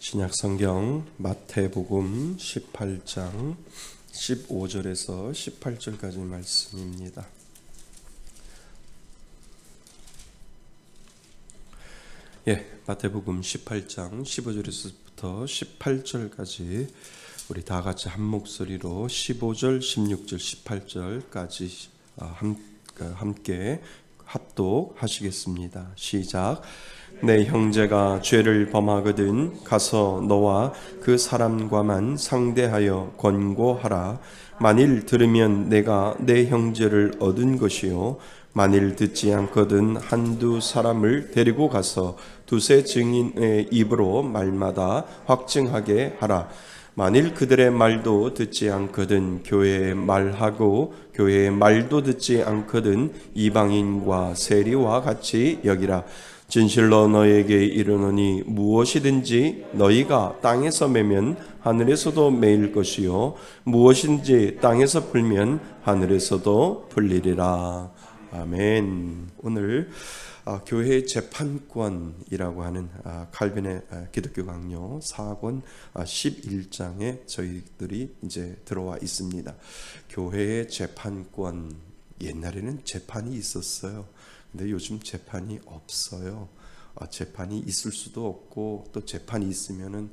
신약성경 마태복음 18장 15절에서 18절까지 말씀입니다. 마태복음 18장 15절에서부터 18절까지 우리 다 같이 한 목소리로 15절, 16절, 18절까지 함께 합독하시겠습니다. 시작. 내 형제가 죄를 범하거든 가서 너와 그 사람과만 상대하여 권고하라. 만일 들으면 내가 내 형제를 얻은 것이요, 만일 듣지 않거든 한두 사람을 데리고 가서 두세 증인의 입으로 말마다 확증하게 하라. 만일 그들의 말도 듣지 않거든 교회의 말하고 교회의 말도 듣지 않거든 이방인과 세리와 같이 여기라. 진실로 너에게 이르노니 무엇이든지 너희가 땅에서 매면 하늘에서도 매일 것이요, 무엇인지 땅에서 풀면 하늘에서도 풀리리라. 아멘. 오늘 교회의 재판권이라고 하는 칼빈의 기독교 강요 4권 11장에 저희들이 이제 들어와 있습니다. 교회의 재판권, 옛날에는 재판이 있었어요. 근데 요즘 재판이 없어요. 재판이 있을 수도 없고 또 재판이 있으면은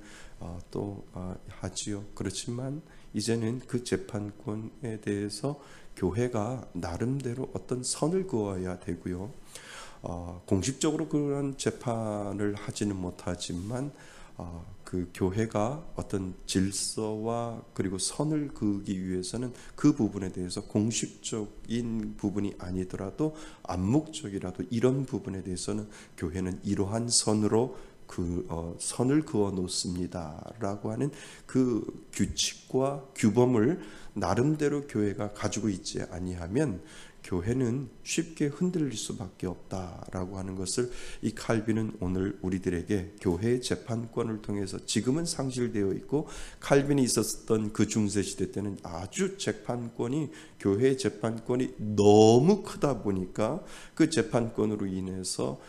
또 하지요. 그렇지만 이제는 그 재판권에 대해서 교회가 나름대로 어떤 선을 그어야 되고요. 공식적으로 그런 재판을 하지는 못하지만 그 교회가 어떤 질서와 그리고 선을 그기 위해서는 그 부분에 대해서 공식적인 부분이 아니더라도 암묵적이라도 이런 부분에 대해서는 교회는 이러한 선으로 선을 그어 놓습니다라고 하는 그 규칙과 규범을 나름대로 교회가 가지고 있지 아니하면 교회는 쉽게 흔들릴 수밖에 없다라고 하는 것을 이 칼빈은 오늘 우리들에게 교회의 재판권을 통해서, 지금은 상실되어 있고 칼빈이 있었던 그 중세시대 때는 아주 재판권이, 교회의 재판권이 너무 크다 보니까 그 재판권으로 인해서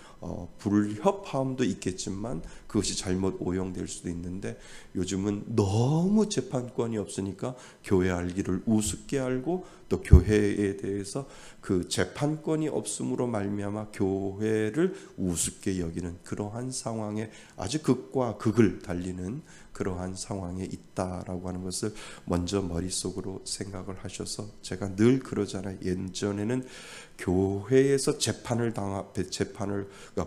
불협화음도 있겠지만 그것이 잘못 오용될 수도 있는데, 요즘은 너무 재판권이 없으니까 교회 알기를 우습게 알고 또 교회에 대해서 그 재판권이 없음으로 말미암아 교회를 우습게 여기는 그러한 상황에, 아주 극과 극을 달리는 그러한 상황에 있다라고 하는 것을 먼저 머릿속으로 생각을 하셔서, 제가 늘 그러잖아요. 예전에는 교회에서 그러니까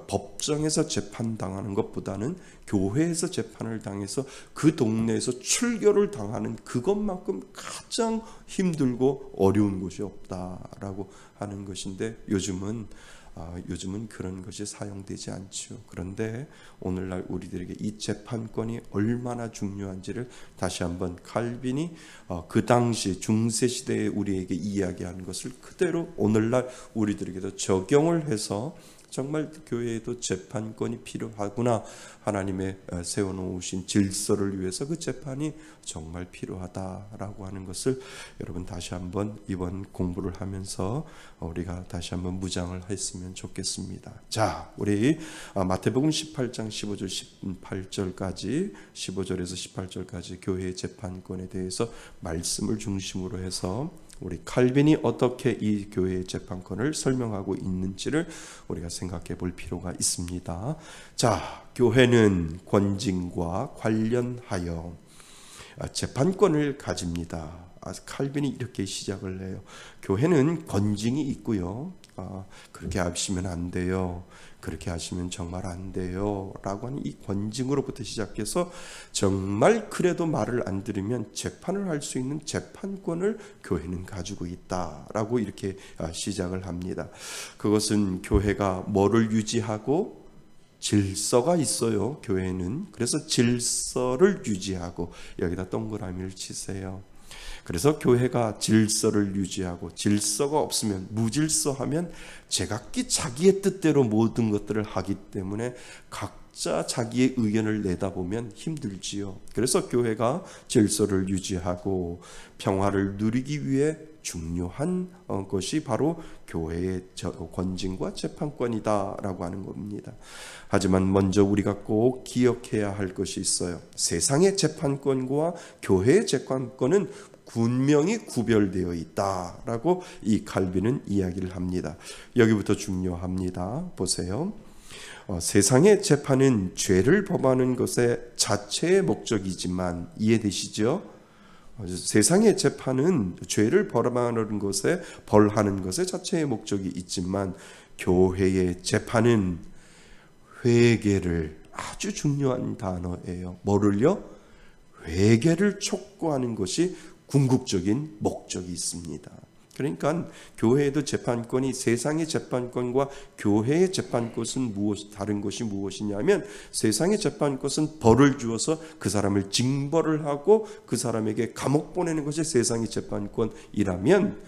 법정에서 재판당하는 것보다는 교회에서 재판을 당해서 그 동네에서 출교를 당하는 그것만큼 가장 힘들고 어려운 것이 없다라고 하는 것인데, 요즘은 그런 것이 사용되지 않죠. 그런데 오늘날 우리들에게 이 재판권이 얼마나 중요한지를 다시 한번 칼빈이 그 당시 중세시대에 우리에게 이야기하는 것을 그대로 오늘날 우리들에게도 적용을 해서, 정말 교회에도 재판권이 필요하구나, 하나님의 세워놓으신 질서를 위해서 그 재판이 정말 필요하다라고 하는 것을 여러분 다시 한번 이번 공부를 하면서 우리가 다시 한번 무장을 했으면 좋겠습니다. 자, 우리 마태복음 18장 15절 18절까지 15절에서 18절까지 교회의 재판권에 대해서 말씀을 중심으로 해서 우리 칼빈이 어떻게 이 교회의 재판권을 설명하고 있는지를 우리가 생각해 볼 필요가 있습니다. 자, 교회는 권징과 관련하여 재판권을 가집니다. 칼빈이 이렇게 시작을 해요. 교회는 권징이 있고요. 그렇게 하시면 안 돼요. 그렇게 하시면 정말 안 돼요. 라고 하는 이 권징으로부터 시작해서, 정말 그래도 말을 안 들으면 재판을 할 수 있는 재판권을 교회는 가지고 있다라고 이렇게 시작을 합니다. 그것은 교회가 뭐를 유지하고, 질서가 있어요. 교회는. 그래서 질서를 유지하고, 여기다 동그라미를 치세요. 그래서 교회가 질서를 유지하고, 질서가 없으면, 무질서하면 제각기 자기의 뜻대로 모든 것들을 하기 때문에 각자 자기의 의견을 내다보면 힘들지요. 그래서 교회가 질서를 유지하고 평화를 누리기 위해 중요한 것이 바로 교회의 권징과 재판권이다라고 하는 겁니다. 하지만 먼저 우리가 꼭 기억해야 할 것이 있어요. 세상의 재판권과 교회의 재판권은 분명히 구별되어 있다라고 이 칼빈은 이야기를 합니다. 여기부터 중요합니다. 보세요. 세상의 재판은 죄를 범하는 것의 자체의 목적이지만, 이해되시죠? 세상의 재판은 죄를 벌하는 것의 자체의 목적이 있지만, 교회의 재판은 회개를, 아주 중요한 단어예요. 뭐를요? 회개를 촉구하는 것이 궁극적인 목적이 있습니다. 그러니까 교회에도 재판권이, 세상의 재판권과 교회의 재판권은 다른 것이 무엇이냐면, 세상의 재판권은 벌을 주어서 그 사람을 징벌을 하고 그 사람에게 감옥 보내는 것이 세상의 재판권이라면,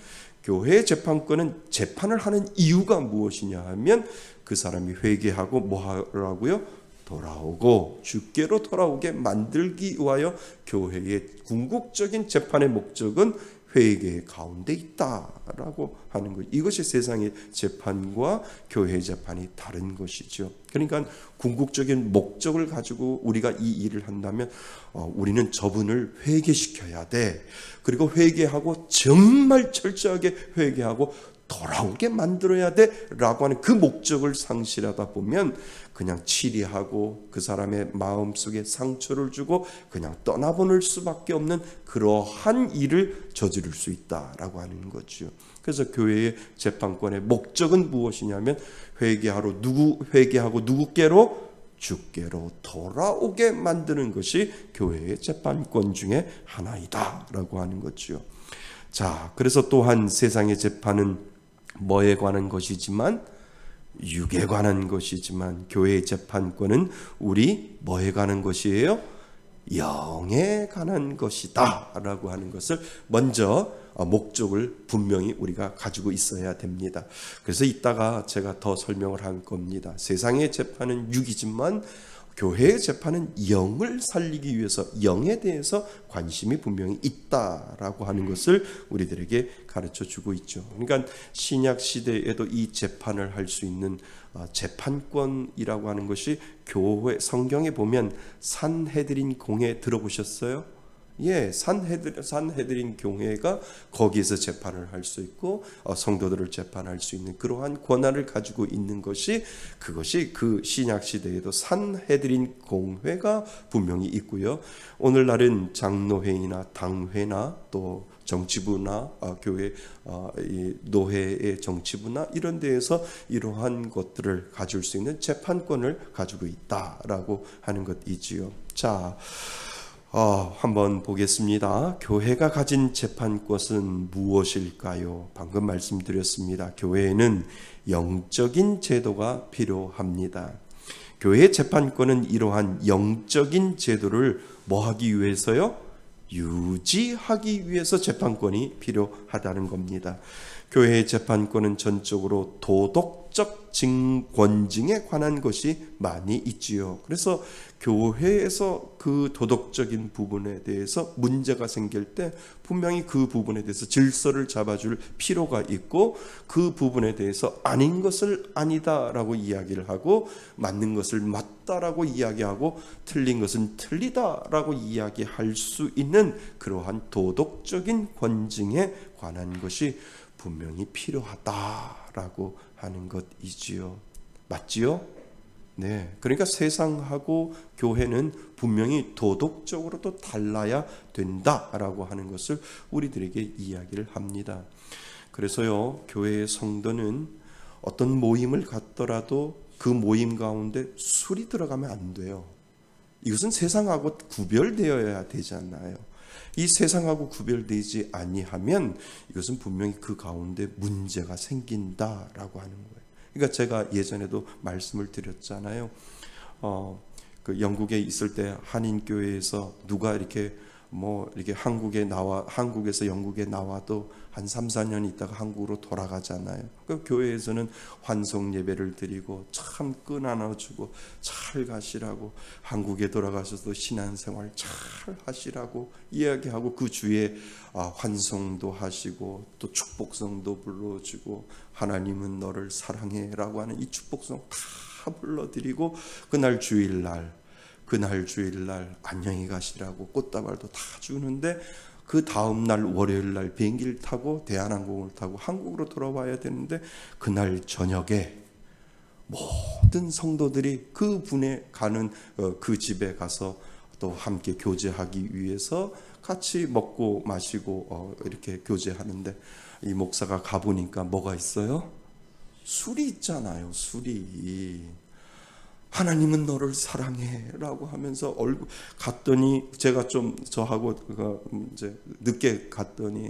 교회의 재판권은 재판을 하는 이유가 무엇이냐 하면 그 사람이 회개하고 뭐 하라고요? 돌아오고 주께로 돌아오게 만들기 위하여 교회의 궁극적인 재판의 목적은 회개 가운데 있다라고 하는 것. 이것이 세상의 재판과 교회의 재판이 다른 것이죠. 그러니까 궁극적인 목적을 가지고 우리가 이 일을 한다면 우리는 저분을 회개시켜야 돼. 그리고 회개하고 정말 철저하게 회개하고 돌아오게 만들어야 돼 라고 하는 그 목적을 상실하다 보면 그냥 치리하고 그 사람의 마음속에 상처를 주고 그냥 떠나보낼 수밖에 없는 그러한 일을 저지를 수 있다라고 하는 거죠. 그래서 교회의 재판권의 목적은 무엇이냐면 회개하고 누구께로? 주께로 돌아오게 만드는 것이 교회의 재판권 중에 하나이다라고 하는 거죠. 자, 그래서 또한 세상의 재판은 뭐에 관한 것이지만, 육에 관한 것이지만, 교회의 재판권은 우리 뭐에 관한 것이에요? 영에 관한 것이다 라고 하는 것을 먼저 목적을 분명히 우리가 가지고 있어야 됩니다. 그래서 이따가 제가 더 설명을 할 겁니다. 세상의 재판은 육이지만 교회의 재판은 영을 살리기 위해서 영에 대해서 관심이 분명히 있다라고 하는 것을 우리들에게 가르쳐 주고 있죠. 그러니까 신약 시대에도 이 재판을 할 수 있는 재판권이라고 하는 것이 교회 성경에 보면 산헤드린 공회 들어보셨어요? 예, 산헤드린 교회가 거기에서 재판을 할 수 있고 성도들을 재판할 수 있는 그러한 권한을 가지고 있는 것이, 그것이 그 신약 시대에도 산헤드린 공회가 분명히 있고요. 오늘날은 장로회의나 당회나 또 정치부나 교회 노회의 정치부나 이런 데에서 이러한 것들을 가질 수 있는 재판권을 가지고 있다라고 하는 것이지요. 자, 한번 보겠습니다. 교회가 가진 재판권은 무엇일까요? 방금 말씀드렸습니다. 교회에는 영적인 제도가 필요합니다. 교회의 재판권은 이러한 영적인 제도를 뭐 하기 위해서요? 유지하기 위해서 재판권이 필요하다는 겁니다. 교회의 재판권은 전적으로 도덕적 권징에 관한 것이 많이 있지요. 그래서 교회에서 그 도덕적인 부분에 대해서 문제가 생길 때 분명히 그 부분에 대해서 질서를 잡아줄 필요가 있고, 그 부분에 대해서 아닌 것을 아니다라고 이야기를 하고 맞는 것을 맞다라고 이야기하고 틀린 것은 틀리다라고 이야기할 수 있는 그러한 도덕적인 권징에 관한 것이 분명히 필요하다라고 하는 것이지요. 맞지요? 네. 그러니까 세상하고 교회는 분명히 도덕적으로도 달라야 된다라고 하는 것을 우리들에게 이야기를 합니다. 그래서요, 교회의 성도는 어떤 모임을 갖더라도 그 모임 가운데 술이 들어가면 안 돼요. 이것은 세상하고 구별되어야 되잖아요. 이 세상하고 구별되지 아니하면 이것은 분명히 그 가운데 문제가 생긴다라고 하는 거예요. 그러니까 제가 예전에도 말씀을 드렸잖아요. 그 영국에 있을 때 한인교회에서 누가 이렇게 뭐 이렇게 한국에서 영국에 나와도 한 3, 4년 있다가 한국으로 돌아가잖아요. 그 교회에서는 환송 예배를 드리고 참 끈안아주고 잘 가시라고, 한국에 돌아가셔서 신앙생활 잘 하시라고 이야기하고, 그 주에 환송도 하시고 또 축복성도 불러주고, 하나님은 너를 사랑해라고 하는 이 축복성 다 불러드리고, 그날 주일날 안녕히 가시라고 꽃다발도 다 주는데, 그 다음날 월요일날 비행기를 타고 대한항공을 타고 한국으로 돌아와야 되는데, 그날 저녁에 모든 성도들이 그 분에 가는 그 집에 가서 또 함께 교제하기 위해서 같이 먹고 마시고 이렇게 교제하는데, 이 목사가 가보니까 뭐가 있어요? 술이 있잖아요. 술이. 하나님은 너를 사랑해 라고 하면서 갔더니, 제가 좀 저하고 이제 늦게 갔더니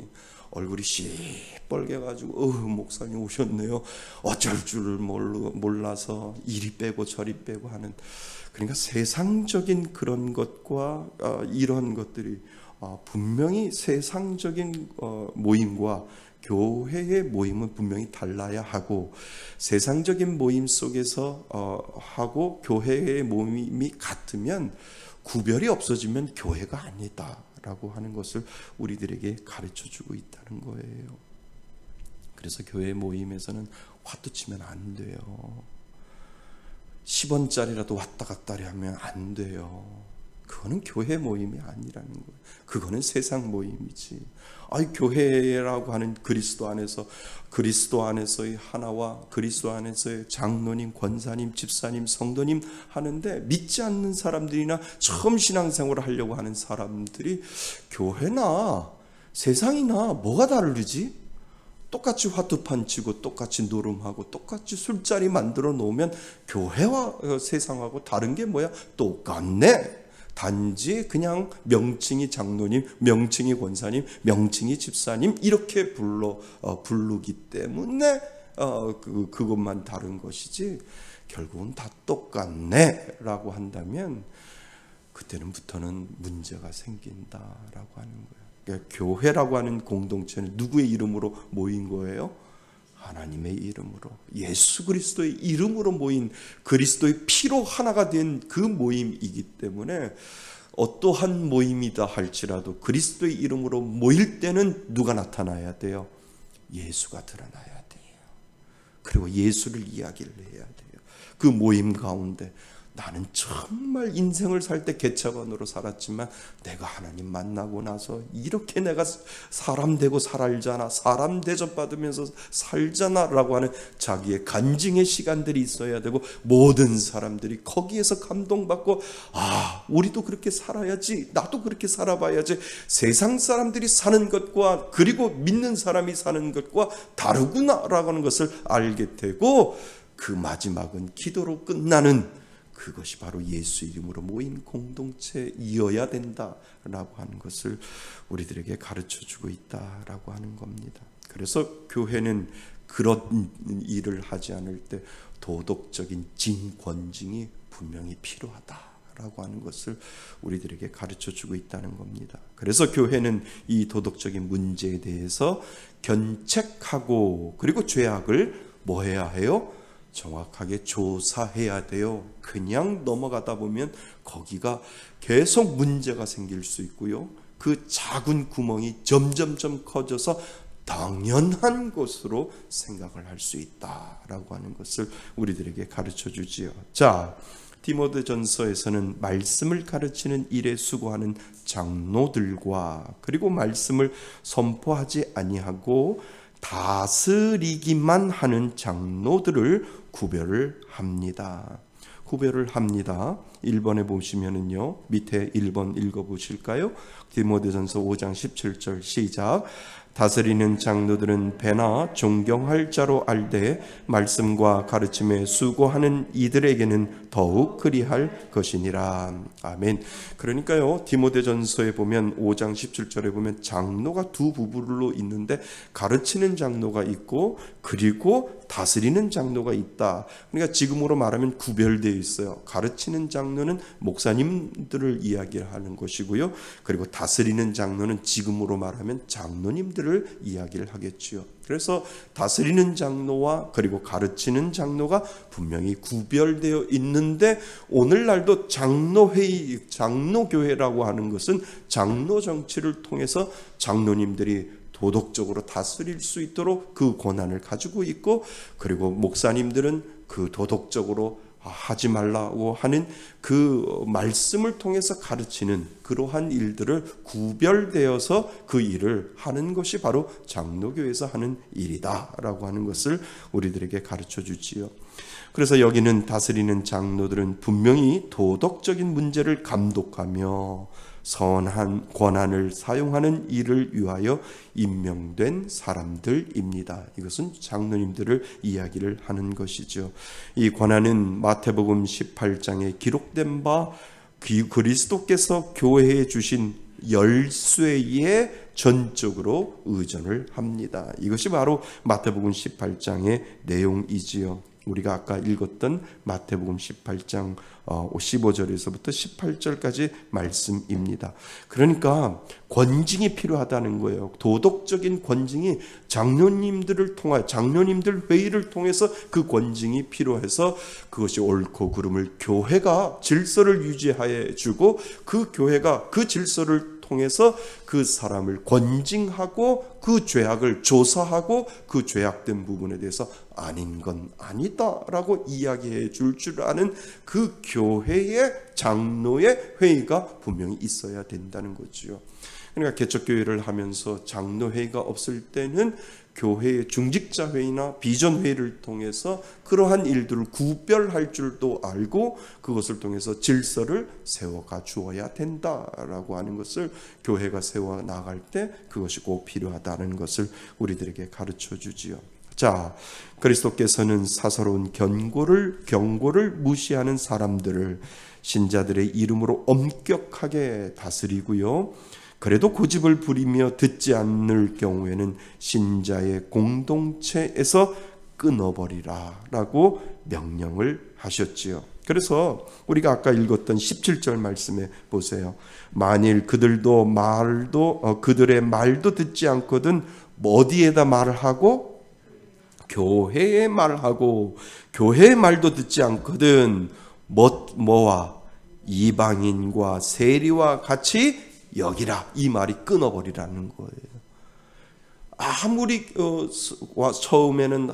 얼굴이 시뻘게 가지고 목사님 오셨네요. 어쩔 줄을 몰라서 이리 빼고 저리 빼고 하는, 그러니까 세상적인 그런 것과 이런 것들이 분명히 세상적인 모임과 교회의 모임은 분명히 달라야 하고, 세상적인 모임 속에서 하고 교회의 모임이 같으면 구별이 없어지면 교회가 아니다라고 하는 것을 우리들에게 가르쳐주고 있다는 거예요. 그래서 교회 모임에서는 화투 치면 안 돼요. 10원짜리라도 왔다 갔다 하면 안 돼요. 그거는 교회 모임이 아니라는 거예요. 그거는 세상 모임이지. 교회라고 하는 그리스도 안에서의 하나와 그리스도 안에서의 장로님, 권사님, 집사님, 성도님 하는데, 믿지 않는 사람들이나 처음 신앙생활을 하려고 하는 사람들이 교회나 세상이나 뭐가 다르지? 똑같이 화투판 치고 똑같이 노름하고 똑같이 술자리 만들어 놓으면 교회와 세상하고 다른 게 뭐야? 똑같네. 단지 그냥 명칭이 장로님, 명칭이 권사님, 명칭이 집사님 이렇게 부르기 때문에 그것만 다른 것이지, 결국은 다 똑같네 라고 한다면 그때는부터는 문제가 생긴다라고 하는 거예요. 그러니까 교회라고 하는 공동체는 누구의 이름으로 모인 거예요? 하나님의 이름으로, 예수 그리스도의 이름으로 모인, 그리스도의 피로 하나가 된 그 모임이기 때문에, 어떠한 모임이다 할지라도 그리스도의 이름으로 모일 때는 누가 나타나야 돼요? 예수가 드러나야 돼요. 그리고 예수를 이야기를 해야 돼요. 그 모임 가운데 나는 정말 인생을 살 때 개차반으로 살았지만 내가 하나님 만나고 나서 이렇게 내가 사람 되고 살잖아, 사람 대접받으면서 살잖아 라고 하는 자기의 간증의 시간들이 있어야 되고, 모든 사람들이 거기에서 감동받고 우리도 그렇게 살아야지, 나도 그렇게 살아봐야지, 세상 사람들이 사는 것과 그리고 믿는 사람이 사는 것과 다르구나 라고 하는 것을 알게 되고, 그 마지막은 기도로 끝나는, 그것이 바로 예수 이름으로 모인 공동체이어야 된다라고 하는 것을 우리들에게 가르쳐주고 있다라고 하는 겁니다. 그래서 교회는 그런 일을 하지 않을 때 도덕적인 진권징이 분명히 필요하다라고 하는 것을 우리들에게 가르쳐주고 있다는 겁니다. 그래서 교회는 이 도덕적인 문제에 대해서 견책하고, 그리고 죄악을 뭐 해야 해요? 정확하게 조사해야 돼요. 그냥 넘어가다 보면 거기가 계속 문제가 생길 수 있고요, 그 작은 구멍이 점점점 커져서 당연한 것으로 생각을 할 수 있다라고 하는 것을 우리들에게 가르쳐 주지요. 자, 디모데전서에서는 말씀을 가르치는 일에 수고하는 장로들과, 그리고 말씀을 선포하지 아니하고 다스리기만 하는 장로들을 구별을 합니다. 1번에 보시면은요, 밑에 1번 읽어보실까요? 디모데전서 5장 17절 시작. 다스리는 장로들은 배나 존경할 자로 알되 말씀과 가르침에 수고하는 이들에게는 더욱 그리할 것이니라. 아멘. 그러니까요, 디모데전서에 보면 5장 17절에 보면 장로가 두 부류로 있는데, 가르치는 장로가 있고 그리고 다스리는 장로가 있다. 그러니까 지금으로 말하면 구별되어 있어요. 가르치는 장로 장로는 목사님들을 이야기하는 것이고요. 그리고 다스리는 장로는 지금으로 말하면 장로님들을 이야기를 하겠지요. 그래서 다스리는 장로와 그리고 가르치는 장로가 분명히 구별되어 있는데, 오늘날도 장로회의, 장로교회라고 하는 것은 장로 정치를 통해서 장로님들이 도덕적으로 다스릴 수 있도록 그 권한을 가지고 있고, 그리고 목사님들은 그 도덕적으로 하지 말라고 하는 그 말씀을 통해서 가르치는 그러한 일들을 구별되어서 그 일을 하는 것이 바로 장로교에서 하는 일이다라고 하는 것을 우리들에게 가르쳐 주지요. 그래서 여기는 다스리는 장로들은 분명히 도덕적인 문제를 감독하며 선한 권한을 사용하는 일을 위하여 임명된 사람들입니다. 이것은 장로님들을 이야기를 하는 것이죠. 이 권한은 마태복음 18장에 기록된 바 그리스도께서 교회에 주신 열쇠에 전적으로 의존을 합니다. 이것이 바로 마태복음 18장의 내용이지요. 우리가 아까 읽었던 마태복음 18장 15절에서부터 18절까지 말씀입니다. 그러니까 권징이 필요하다는 거예요. 도덕적인 권징이 장로님들을 통하여, 장로님들 회의를 통해서 그 권징이 필요해서 그것이 옳고 그름을 교회가 질서를 유지해 주고, 그 교회가 그 질서를 통해서 그 사람을 권징하고 그 죄악을 조사하고 그 죄악된 부분에 대해서 아닌 건 아니다라고 이야기해 줄 아는 그 교회의 장로의 회의가 분명히 있어야 된다는 거죠. 그러니까 개척교회를 하면서 장로회의가 없을 때는 교회의 중직자 회의나 비전 회의를 통해서 그러한 일들을 구별할 줄도 알고 그것을 통해서 질서를 세워가 주어야 된다라고 하는 것을 교회가 세워 나갈 때 그것이 꼭 필요하다는 것을 우리들에게 가르쳐 주지요. 자, 그리스도께서는 사사로운 경고를 무시하는 사람들을 신자들의 이름으로 엄격하게 다스리고요. 그래도 고집을 부리며 듣지 않을 경우에는 신자의 공동체에서 끊어버리라 라고 명령을 하셨지요. 그래서 우리가 아까 읽었던 17절 말씀에 보세요. 만일 그들의 말도 듣지 않거든 어디에다 말을 하고? 교회에 말을 하고, 교회의 말도 듣지 않거든 뭐와? 이방인과 세리와 같이 여기라. 이 말이 끊어버리라는 거예요. 아무리 처음에는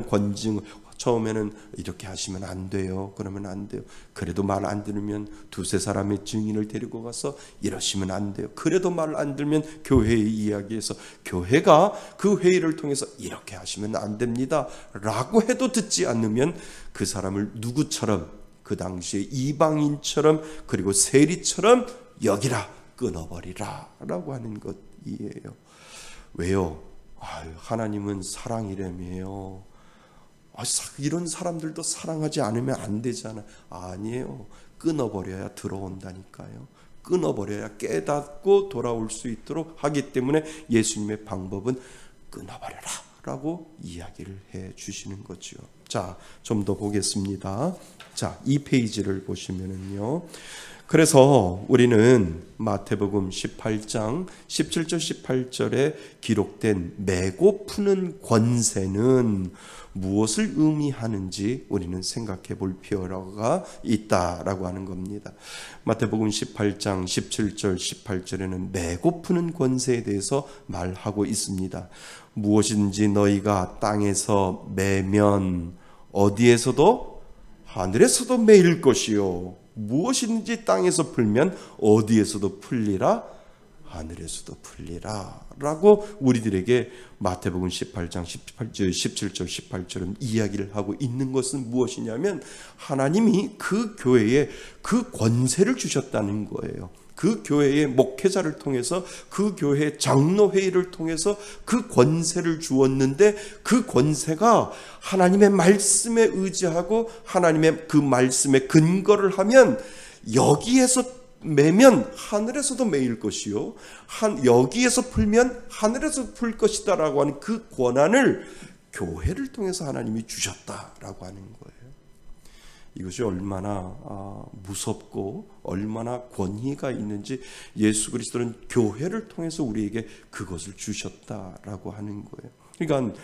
권징, 처음에는 이렇게 하시면 안 돼요. 그러면 안 돼요. 그래도 말 안 들으면 두세 사람의 증인을 데리고 가서 이러시면 안 돼요. 그래도 말을 안 들으면 교회의 이야기에서 교회가 그 회의를 통해서 이렇게 하시면 안 됩니다 라고 해도 듣지 않으면 그 사람을 누구처럼, 그 당시에 이방인처럼 그리고 세리처럼 여기라, 끊어버리라 라고 하는 것이에요. 왜요? 하나님은 사랑이라며요. 이런 사람들도 사랑하지 않으면 안 되잖아. 아니에요. 끊어버려야 들어온다니까요. 끊어버려야 깨닫고 돌아올 수 있도록 하기 때문에 예수님의 방법은 끊어버려라 라고 이야기를 해 주시는 거죠. 자, 좀 더 보겠습니다. 자, 이 페이지를 보시면은요. 그래서 우리는 마태복음 18장 17절 18절에 기록된 메고 푸는 권세는 무엇을 의미하는지 우리는 생각해 볼 필요가 있다라고 하는 겁니다. 마태복음 18장 17절 18절에는 메고 푸는 권세에 대해서 말하고 있습니다. 무엇인지 너희가 땅에서 매면 어디에서도 하늘에서도 매일 것이요, 무엇인지 땅에서 풀면 어디에서도 풀리라, 하늘에서도 풀리라 라고 우리들에게 마태복음 18장 17절 18절은 이야기를 하고 있는 것은 무엇이냐면, 하나님이 그 교회에 그 권세를 주셨다는 거예요. 그 교회의 목회자를 통해서, 그 교회의 장로회의를 통해서 그 권세를 주었는데, 그 권세가 하나님의 말씀에 의지하고 하나님의 그 말씀에 근거를 하면 여기에서 매면 하늘에서도 매일 것이요, 여기에서 풀면 하늘에서 풀 것이다 라고 하는 그 권한을 교회를 통해서 하나님이 주셨다라고 하는 거예요. 이것이 얼마나 무섭고 얼마나 권위가 있는지 예수 그리스도는 교회를 통해서 우리에게 그것을 주셨다라고 하는 거예요. 그러니까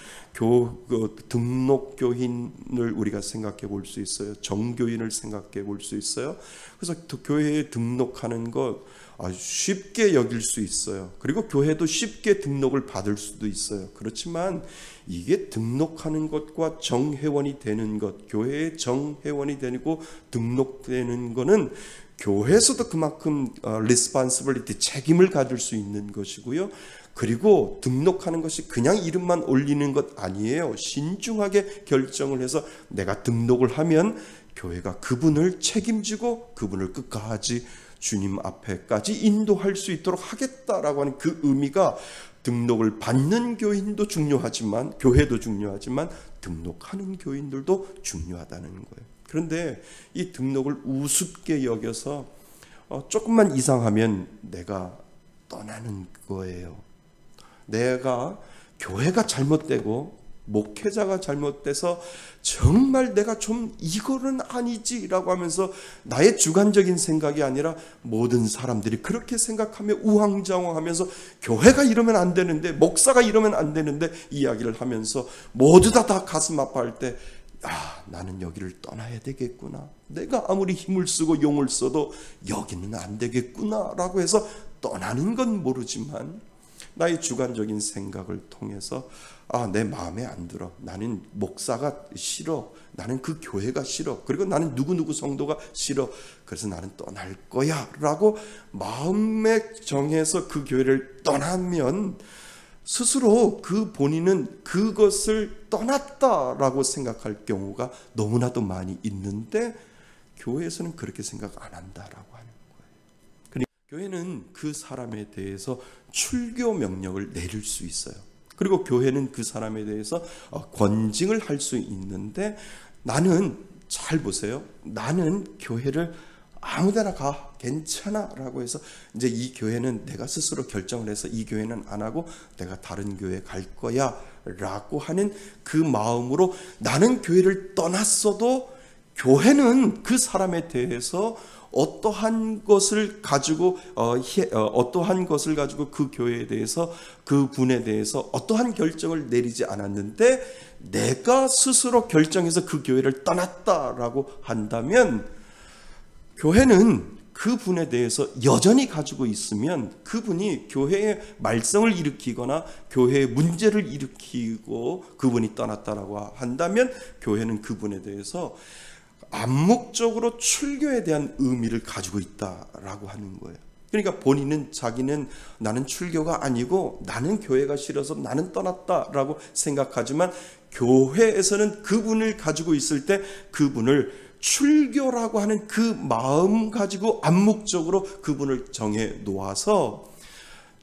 등록교인을 우리가 생각해 볼 수 있어요. 정교인을 생각해 볼 수 있어요. 그래서 교회에 등록하는 것 아주 쉽게 여길 수 있어요. 그리고 교회도 쉽게 등록을 받을 수도 있어요. 그렇지만 이게 등록하는 것과 정회원이 되는 것, 교회의 정회원이 되고 등록되는 것은 교회에서도 그만큼 responsibility, 책임을 가질 수 있는 것이고요. 그리고 등록하는 것이 그냥 이름만 올리는 것 아니에요. 신중하게 결정을 해서 내가 등록을 하면 교회가 그분을 책임지고 그분을 끝까지 주님 앞에까지 인도할 수 있도록 하겠다라고 하는 그 의미가 등록을 받는 교인도 중요하지만 교회도 중요하지만 등록하는 교인들도 중요하다는 거예요. 그런데 이 등록을 우습게 여겨서 조금만 이상하면 내가 떠나는 거예요. 내가 교회가 잘못되고 목회자가 잘못돼서 정말 내가 좀 이거는 아니지라고 하면서 나의 주관적인 생각이 아니라 모든 사람들이 그렇게 생각하며 우왕좌왕하면서 교회가 이러면 안 되는데 목사가 이러면 안 되는데 이야기를 하면서 모두 다 가슴 아파할 때 나는 여기를 떠나야 되겠구나. 내가 아무리 힘을 쓰고 용을 써도 여기는 안 되겠구나 라고 해서 떠나는 건 모르지만 나의 주관적인 생각을 통해서 내 마음에 안 들어. 나는 목사가 싫어. 나는 그 교회가 싫어. 그리고 나는 누구누구 성도가 싫어. 그래서 나는 떠날 거야 라고 마음에 정해서 그 교회를 떠나면 스스로 그 본인은 그것을 떠났다라고 생각할 경우가 너무나도 많이 있는데 교회에서는 그렇게 생각 안 한다라고 하는 거예요. 그러니까 교회는 그 사람에 대해서 출교 명령을 내릴 수 있어요. 그리고 교회는 그 사람에 대해서 권징을 할 수 있는데 나는 잘 보세요. 나는 교회를 아무데나 가 괜찮아 라고 해서 이제 이 교회는 내가 스스로 결정을 해서 이 교회는 안 하고 내가 다른 교회 갈 거야 라고 하는 그 마음으로 나는 교회를 떠났어도 교회는 그 사람에 대해서 어떠한 것을 가지고 그 교회에 대해서 그 분에 대해서 어떠한 결정을 내리지 않았는데 내가 스스로 결정해서 그 교회를 떠났다라고 한다면 교회는 그 분에 대해서 여전히 가지고 있으면 그분이 교회의 말썽을 일으키거나 교회의 문제를 일으키고 그분이 떠났다라고 한다면 교회는 그분에 대해서 암묵적으로 출교에 대한 의미를 가지고 있다라고 하는 거예요. 그러니까 본인은 자기는 나는 출교가 아니고 나는 교회가 싫어서 나는 떠났다라고 생각하지만 교회에서는 그분을 가지고 있을 때 그분을 출교라고 하는 그 마음 가지고 암묵적으로 그분을 정해 놓아서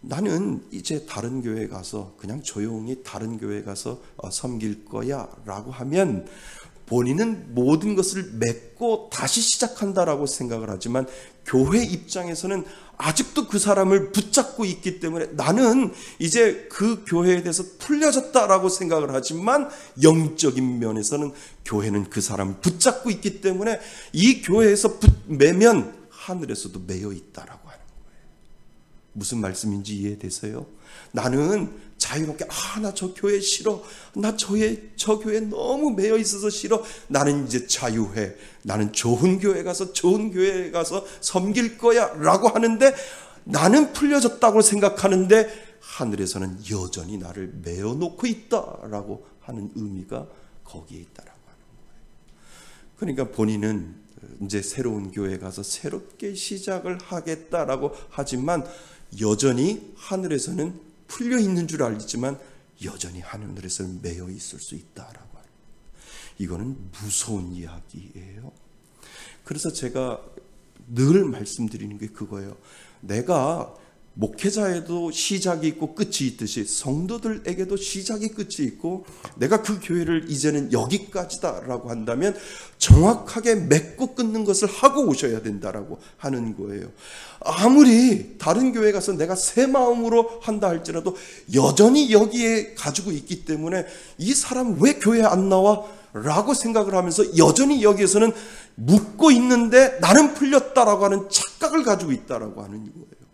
나는 이제 다른 교회에 가서 그냥 조용히 다른 교회에 가서 섬길 거야 라고 하면 본인은 모든 것을 맺고 다시 시작한다라고 생각을 하지만 교회 입장에서는 아직도 그 사람을 붙잡고 있기 때문에 나는 이제 그 교회에 대해서 풀려졌다라고 생각을 하지만 영적인 면에서는 교회는 그 사람을 붙잡고 있기 때문에 이 교회에서 매면 하늘에서도 매여 있다라고 하는 거예요. 무슨 말씀인지 이해되세요? 나는 자유롭게 나 저 교회 싫어. 나 저 교회 너무 매여 있어서 싫어. 나는 이제 자유해. 나는 좋은 교회 가서 섬길 거야 라고 하는데 나는 풀려졌다고 생각하는데 하늘에서는 여전히 나를 매어 놓고 있다라고 하는 의미가 거기에 있다라고 하는 거예요. 그러니까 본인은 이제 새로운 교회 가서 새롭게 시작을 하겠다라고 하지만 여전히 하늘에서는 풀려 있는 줄 알지만 여전히 하늘에서 매여 있을 수 있다라고 하는 거예요. 이거는 무서운 이야기예요. 그래서 제가 늘 말씀드리는 게 그거예요. 내가 목회자에도 시작이 있고 끝이 있듯이 성도들에게도 시작이 끝이 있고 내가 그 교회를 이제는 여기까지다라고 한다면 정확하게 맺고 끊는 것을 하고 오셔야 된다라고 하는 거예요. 아무리 다른 교회 가서 내가 새 마음으로 한다 할지라도 여전히 여기에 가지고 있기 때문에 이 사람 왜 교회 안 나와? 라고 생각을 하면서 여전히 여기에서는 묻고 있는데 나는 풀렸다라고 하는 착각을 가지고 있다라고 하는 거예요.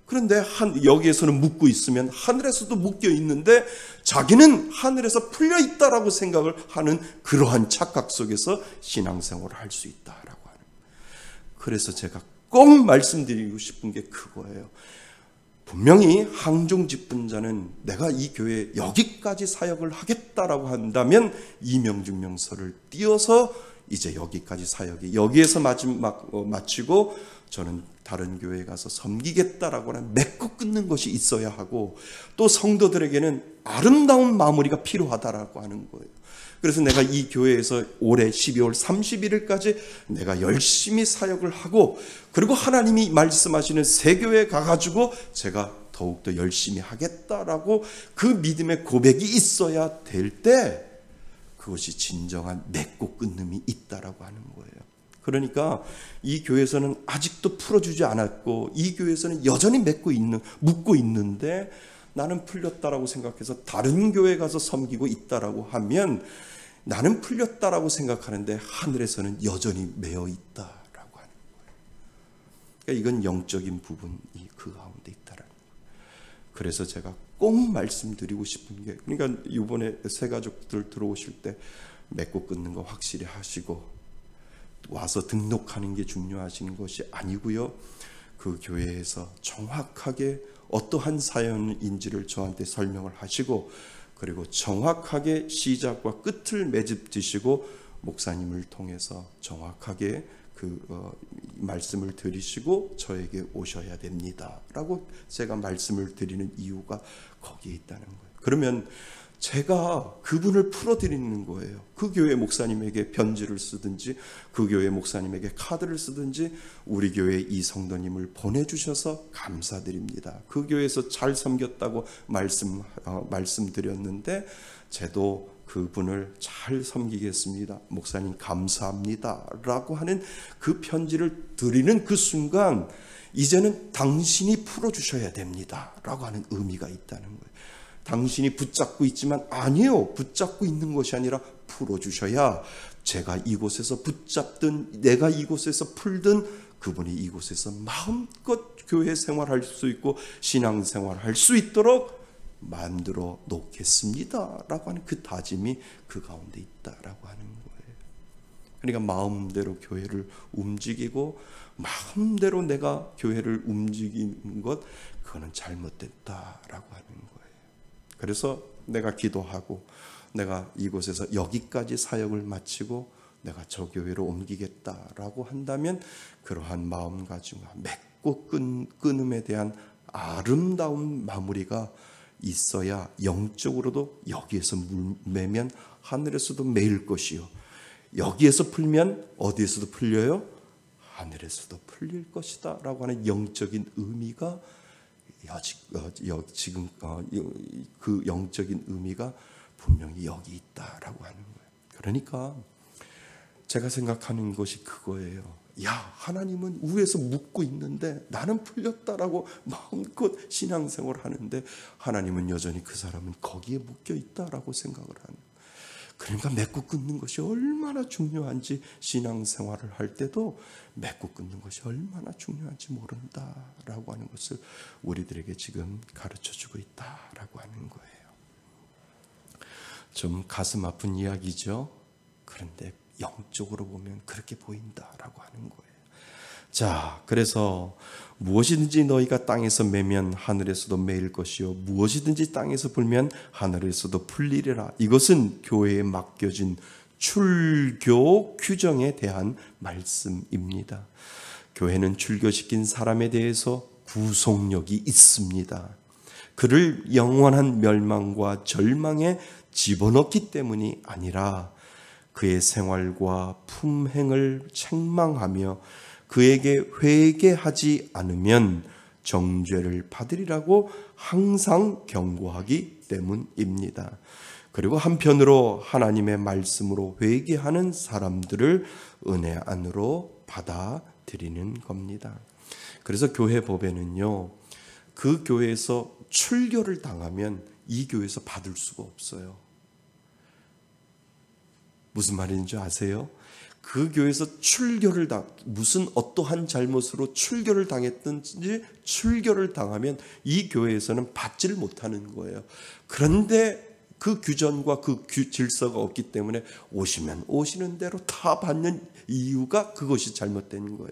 그런데 여기에서는 묻고 있으면 하늘에서도 묶여 있는데 자기는 하늘에서 풀려 있다라고 생각을 하는 그러한 착각 속에서 신앙생활을 할 수 있다라고 하는 거예요. 그래서 제가 꼭 말씀드리고 싶은 게 그거예요. 분명히 항중 집분자는 내가 이 교회에 여기까지 사역을 하겠다라고 한다면 이명증명서를 띄어서 이제 여기까지 사역이 여기에서 마치고 저는 다른 교회에 가서 섬기겠다라고 하는 맺고 끊는 것이 있어야 하고, 또 성도들에게는 아름다운 마무리가 필요하다라고 하는 거예요. 그래서 내가 이 교회에서 올해 12월 31일까지 내가 열심히 사역을 하고, 그리고 하나님이 말씀하시는 새 교회에 가가지고 제가 더욱더 열심히 하겠다라고 그 믿음의 고백이 있어야 될 때, 그것이 진정한 맺고 끊음이 있다라고 하는 거예요. 그러니까 이 교회에서는 아직도 풀어주지 않았고, 이 교회에서는 여전히 묶고 있는데 나는 풀렸다라고 생각해서 다른 교회에 가서 섬기고 있다라고 하면 나는 풀렸다라고 생각하는데 하늘에서는 여전히 매어 있다라고 하는 거예요. 그러니까 이건 영적인 부분이 그 가운데 있다라는 거예요. 그래서 제가 꼭 말씀드리고 싶은 게, 그러니까 이번에 새 가족들 들어오실 때 맺고 끊는 거 확실히 하시고 와서 등록하는 게 중요하신 것이 아니고요. 그 교회에서 정확하게 어떠한 사연인지를 저한테 설명을 하시고, 그리고 정확하게 시작과 끝을 매집지시고 목사님을 통해서 정확하게 말씀을 드리시고 저에게 오셔야 됩니다 라고 제가 말씀을 드리는 이유가 거기에 있다는 거예요. 그러면 제가 그분을 풀어드리는 거예요. 그 교회 목사님에게 편지를 쓰든지 그 교회 목사님에게 카드를 쓰든지 우리 교회 이 성도님을 보내주셔서 감사드립니다. 그 교회에서 잘 섬겼다고 말씀드렸는데 저도 그분을 잘 섬기겠습니다. 목사님 감사합니다 라고 하는 그 편지를 드리는 그 순간 이제는 당신이 풀어주셔야 됩니다 라고 하는 의미가 있다는 거예요. 당신이 붙잡고 있지만 아니요, 붙잡고 있는 것이 아니라 풀어주셔야 제가 이곳에서 붙잡든 내가 이곳에서 풀든 그분이 이곳에서 마음껏 교회 생활할 수 있고 신앙생활할 수 있도록 만들어 놓겠습니다 라고 하는 그 다짐이 그 가운데 있다라고 하는 거예요. 그러니까 마음대로 교회를 움직이고 마음대로 내가 교회를 움직이는 것, 그거는 잘못됐다라고 하는 거예요. 그래서 내가 기도하고 내가 이곳에서 여기까지 사역을 마치고 내가 저 교회로 옮기겠다라고 한다면 그러한 마음가짐과 맺고 끊음에 대한 아름다운 마무리가 있어야 영적으로도 여기에서 매면 하늘에서도 매일 것이요, 여기에서 풀면 어디에서도 풀려요? 하늘에서도 풀릴 것이다 라고 하는 영적인 의미가 지금 그 영적인 의미가 분명히 여기 있다라고 하는 거예요. 그러니까 제가 생각하는 것이 그거예요. 야, 하나님은 위에서 묻고 있는데 나는 풀렸다라고 마음껏 신앙생활을 하는데 하나님은 여전히 그 사람은 거기에 묶여 있다라고 생각을 하는 거예요. 그러니까 맺고 끊는 것이 얼마나 중요한지, 신앙생활을 할 때도 맺고 끊는 것이 얼마나 중요한지 모른다라고 하는 것을 우리들에게 지금 가르쳐주고 있다라고 하는 거예요. 좀 가슴 아픈 이야기죠. 그런데 영적으로 보면 그렇게 보인다라고 하는 거예요. 자, 그래서 무엇이든지 너희가 땅에서 매면 하늘에서도 매일 것이요, 무엇이든지 땅에서 풀면 하늘에서도 풀리리라. 이것은 교회에 맡겨진 출교 규정에 대한 말씀입니다. 교회는 출교시킨 사람에 대해서 구속력이 있습니다. 그를 영원한 멸망과 절망에 집어넣기 때문이 아니라 그의 생활과 품행을 책망하며 그에게 회개하지 않으면 정죄를 받으리라고 항상 경고하기 때문입니다. 그리고 한편으로 하나님의 말씀으로 회개하는 사람들을 은혜 안으로 받아들이는 겁니다. 그래서 교회 법에는요, 그 교회에서 출교를 당하면 이 교회에서 받을 수가 없어요. 무슨 말인지 아세요? 그 교회에서 무슨 어떠한 잘못으로 출교를 당했든지 출교를 당하면 이 교회에서는 받지를 못하는 거예요. 그런데 그 규정과 그 질서가 없기 때문에 오시면 오시는 대로 다 받는 이유가 그것이 잘못된 거예요.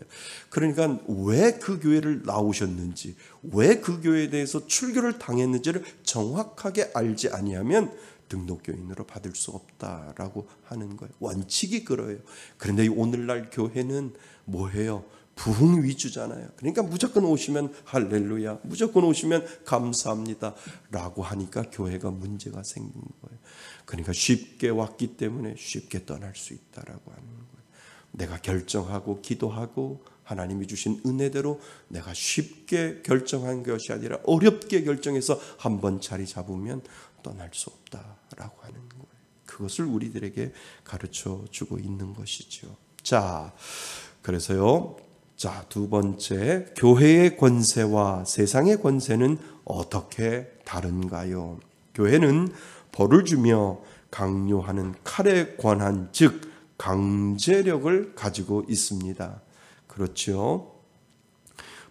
그러니까 왜 그 교회를 나오셨는지, 왜 그 교회에 대해서 출교를 당했는지를 정확하게 알지 아니하면 등록교인으로 받을 수 없다라고 하는 거예요. 원칙이 그래요. 그런데 오늘날 교회는 뭐예요? 부흥 위주잖아요. 그러니까 무조건 오시면 할렐루야, 무조건 오시면 감사합니다 라고 하니까 교회가 문제가 생긴 거예요. 그러니까 쉽게 왔기 때문에 쉽게 떠날 수 있다라고 하는 거예요. 내가 결정하고 기도하고 하나님이 주신 은혜대로 내가 쉽게 결정한 것이 아니라 어렵게 결정해서 한번 자리 잡으면 떠날 수 없다라고 하는 거예요. 그것을 우리들에게 가르쳐 주고 있는 것이죠. 자, 그래서요. 자, 두 번째, 교회의 권세와 세상의 권세는 어떻게 다른가요? 교회는 벌을 주며 강요하는 칼의 권한, 즉 강제력을 가지고 있습니다. 그렇죠?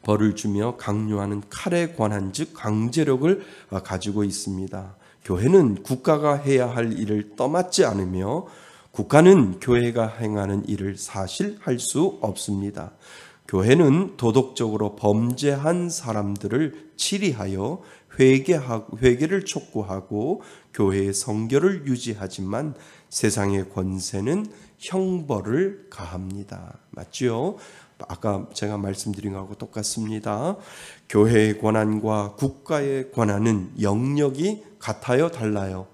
벌을 주며 강요하는 칼의 권한, 즉 강제력을 가지고 있습니다. 교회는 국가가 해야 할 일을 떠맡지 않으며 국가는 교회가 행하는 일을 사실 할 수 없습니다. 교회는 도덕적으로 범죄한 사람들을 치리하여 회개를 촉구하고 교회의 성결을 유지하지만 세상의 권세는 형벌을 가합니다. 맞죠? 아까 제가 말씀드린 것하고 똑같습니다. 교회의 권한과 국가의 권한은 영역이 같아요? 달라요?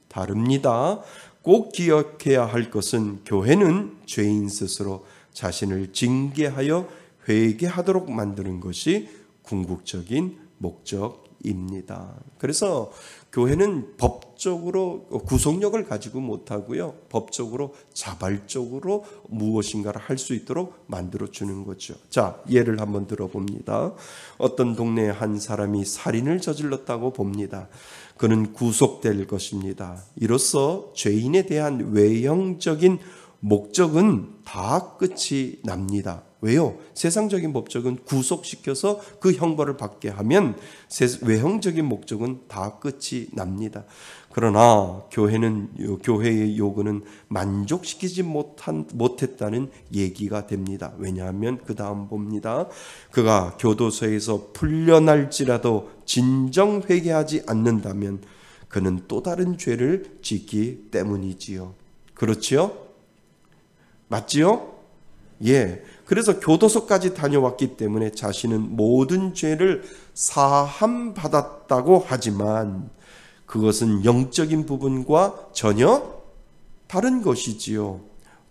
다릅니다. 꼭 기억해야 할 것은 교회는 죄인 스스로 자신을 징계하여 회개하도록 만드는 것이 궁극적인 목적입니다. 그래서 교회는 법적으로 구속력을 가지고 못하고요. 법적으로 자발적으로 무엇인가를 할 수 있도록 만들어주는 거죠. 자, 예를 한번 들어봅니다. 어떤 동네에 한 사람이 살인을 저질렀다고 봅니다. 그는 구속될 것입니다. 이로써 죄인에 대한 외형적인 목적은 다 끝이 납니다. 왜요? 세상적인 법적은 구속시켜서 그 형벌을 받게 하면 외형적인 목적은 다 끝이 납니다. 그러나 교회의 요구는 만족시키지 못했다는 얘기가 됩니다. 왜냐하면 그 다음 봅니다. 그가 교도소에서 풀려날지라도 진정 회개하지 않는다면 그는 또 다른 죄를 짓기 때문이지요. 그렇지요? 맞지요? 예. 그래서 교도소까지 다녀왔기 때문에 자신은 모든 죄를 사함받았다고 하지만 그것은 영적인 부분과 전혀 다른 것이지요.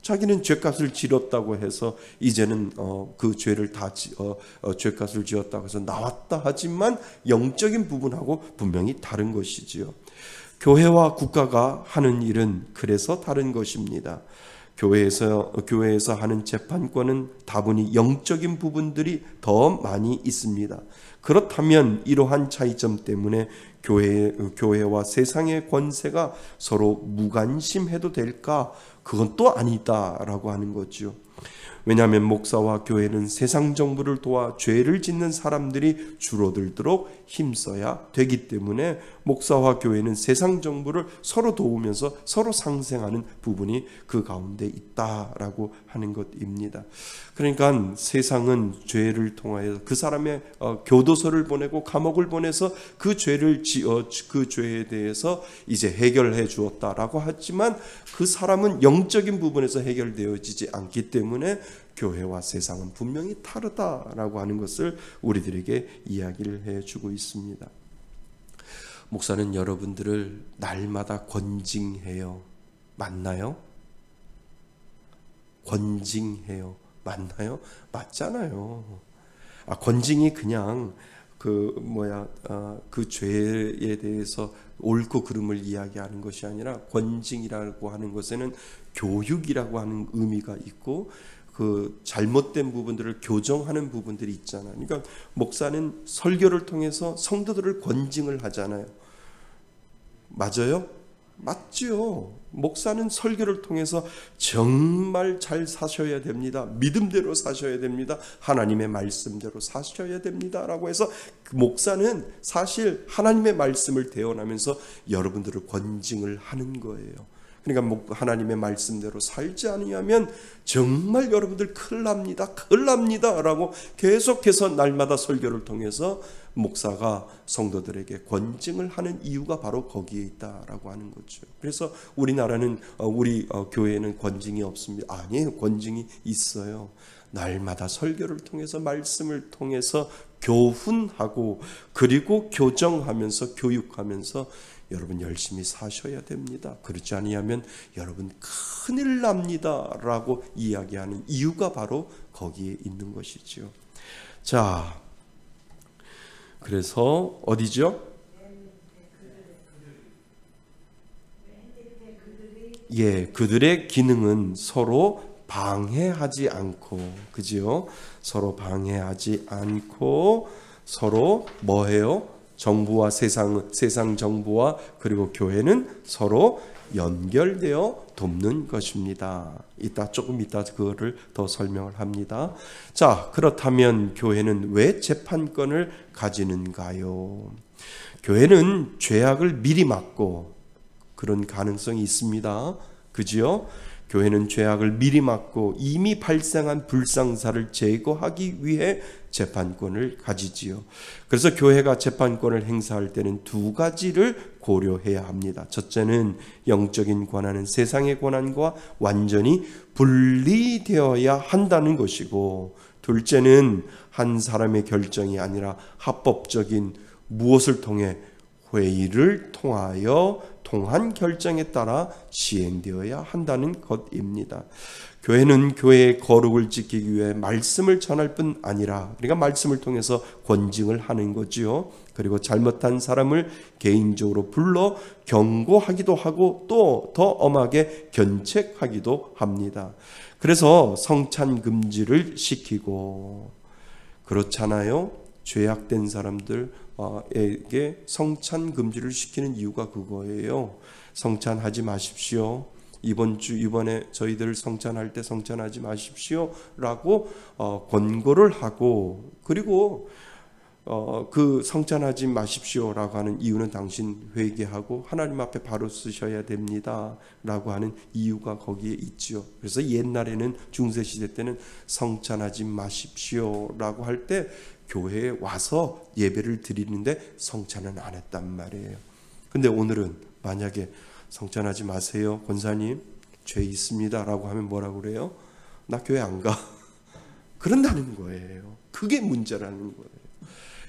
자기는 죄값을 지렀다고 해서 이제는 그 죄를 다 죄값을 지었다고 해서 나왔다 하지만 영적인 부분하고 분명히 다른 것이지요. 교회와 국가가 하는 일은 그래서 다른 것입니다. 교회에서 하는 재판권은 다분히 영적인 부분들이 더 많이 있습니다. 그렇다면 이러한 차이점 때문에 교회와 세상의 권세가 서로 무관심해도 될까? 그건 또 아니다라고 하는 거죠. 왜냐하면 목사와 교회는 세상 정부를 도와 죄를 짓는 사람들이 줄어들도록 힘써야 되기 때문에 목사와 교회는 세상 정부를 서로 도우면서 서로 상생하는 부분이 그 가운데 있다라고 하는 것입니다. 그러니까 세상은 죄를 통하여 그 사람의 교도소를 보내고 감옥을 보내서 그 죄에 대해서 이제 해결해 주었다라고 하지만 그 사람은 영적인 부분에서 해결되어지지 않기 때문에 교회와 세상은 분명히 다르다라고 하는 것을 우리들에게 이야기를 해주고 있습니다. 목사는 여러분들을 날마다 권징해요. 맞나요? 권징해요. 맞나요? 맞잖아요. 권징이 그냥 그 죄에 대해서 옳고 그름을 이야기하는 것이 아니라 권징이라고 하는 것에는 교육이라고 하는 의미가 있고 그 잘못된 부분들을 교정하는 부분들이 있잖아요. 그러니까 목사는 설교를 통해서 성도들을 권징을 하잖아요. 맞아요? 맞지요. 목사는 설교를 통해서 정말 잘 사셔야 됩니다. 믿음대로 사셔야 됩니다. 하나님의 말씀대로 사셔야 됩니다. 라고 해서 목사는 사실 하나님의 말씀을 대언하면서 여러분들을 권징을 하는 거예요. 그러니까 하나님의 말씀대로 살지 않으면 정말 여러분들 큰일 납니다 라고 계속해서 날마다 설교를 통해서 목사가 성도들에게 권징을 하는 이유가 바로 거기에 있다라고 하는 거죠. 그래서 우리나라는 우리 교회에는 권징이 없습니다. 아니에요. 권징이 있어요. 날마다 설교를 통해서 말씀을 통해서 교훈하고 그리고 교정하면서 교육하면서 여러분 열심히 사셔야 됩니다. 그렇지 아니하면 여러분 큰일 납니다라고 이야기하는 이유가 바로 거기에 있는 것이죠. 자, 그래서 어디죠? 예, 그들의 기능은 서로 방해하지 않고, 그지요? 서로 방해하지 않고 서로 뭐해요? 정부와 세상 정부와 그리고 교회는 서로 연결되어 돕는 것입니다. 조금 이따 그거를 더 설명을 합니다. 자, 그렇다면 교회는 왜 재판권을 가지는가요? 교회는 죄악을 미리 막고 그런 가능성이 있습니다. 그지요? 교회는 죄악을 미리 막고 이미 발생한 불상사를 제거하기 위해 재판권을 가지지요. 그래서 교회가 재판권을 행사할 때는 두 가지를 고려해야 합니다. 첫째는 영적인 권한은 세상의 권한과 완전히 분리되어야 한다는 것이고, 둘째는 한 사람의 결정이 아니라 합법적인 무엇을 통해 회의를 통하여 통한 결정에 따라 시행되어야 한다는 것입니다. 교회는 교회의 거룩을 지키기 위해 말씀을 전할 뿐 아니라, 그러니까 말씀을 통해서 권징을 하는 거지요. 그리고 잘못한 사람을 개인적으로 불러 경고하기도 하고 또 더 엄하게 견책하기도 합니다. 그래서 성찬 금지를 시키고, 그렇잖아요. 죄악된 사람들에게 성찬 금지를 시키는 이유가 그거예요. 성찬하지 마십시오. 이번에 저희들 성찬할 때 성찬하지 마십시오라고 권고를 하고, 그리고 그 성찬하지 마십시오라고 하는 이유는 당신 회개하고 하나님 앞에 바로 쓰셔야 됩니다라고 하는 이유가 거기에 있지요. 그래서 옛날에는 중세시대 때는 성찬하지 마십시오라고 할 때 교회에 와서 예배를 드리는데 성찬은 안 했단 말이에요. 근데 오늘은 만약에 성찬하지 마세요, 권사님 죄 있습니다 라고 하면 뭐라고 그래요? 나 교회 안 가. 그런다는 거예요. 그게 문제라는 거예요.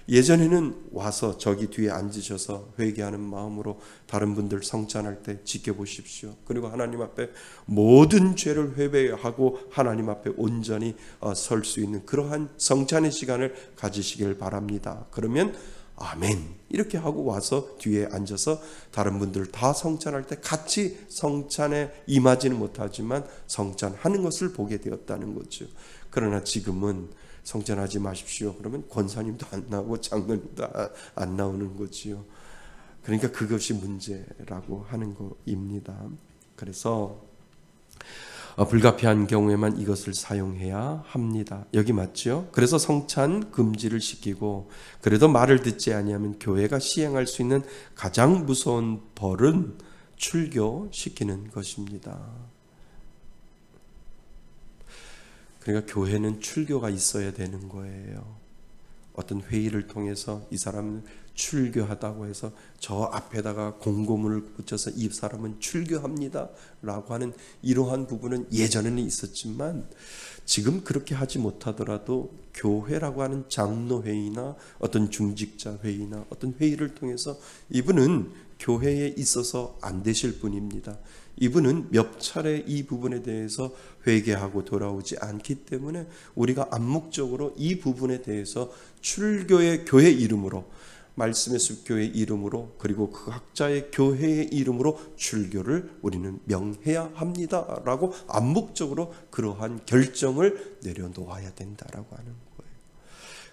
예전에는 와서 저기 뒤에 앉으셔서 회개하는 마음으로 다른 분들 성찬할 때 지켜보십시오. 그리고 하나님 앞에 모든 죄를 회개하고 하나님 앞에 온전히 설 수 있는 그러한 성찬의 시간을 가지시길 바랍니다. 그러면 아멘 이렇게 하고 와서 뒤에 앉아서 다른 분들 다 성찬할 때 같이 성찬에 임하지는 못하지만 성찬하는 것을 보게 되었다는 거죠. 그러나 지금은 성찬하지 마십시오. 그러면 권사님도 안 나오고 장로님도 안 나오는 거지요. 그러니까 그것이 문제라고 하는 것입니다. 그래서 불가피한 경우에만 이것을 사용해야 합니다. 여기 맞죠? 그래서 성찬 금지를 시키고, 그래도 말을 듣지 아니하면 교회가 시행할 수 있는 가장 무서운 벌은 출교시키는 것입니다. 그러니까 교회는 출교가 있어야 되는 거예요. 어떤 회의를 통해서 이 사람은 출교하다고 해서 저 앞에다가 공고문을 붙여서 이 사람은 출교합니다 라고 하는 이러한 부분은 예전에는 있었지만 지금 그렇게 하지 못하더라도 교회라고 하는 장로회의나 어떤 중직자 회의나 어떤 회의를 통해서 이분은 교회에 있어서 안 되실 분입니다. 이분은 몇 차례 이 부분에 대해서 회개하고 돌아오지 않기 때문에 우리가 암묵적으로 이 부분에 대해서 출교의 교회 이름으로, 말씀의 숲교회 이름으로, 그리고 그 각자의 교회의 이름으로 출교를 우리는 명해야 합니다라고 암묵적으로 그러한 결정을 내려놓아야 된다라고 하는 거예요.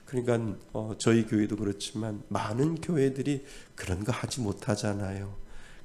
그러니까 저희 교회도 그렇지만 많은 교회들이 그런 거 하지 못하잖아요.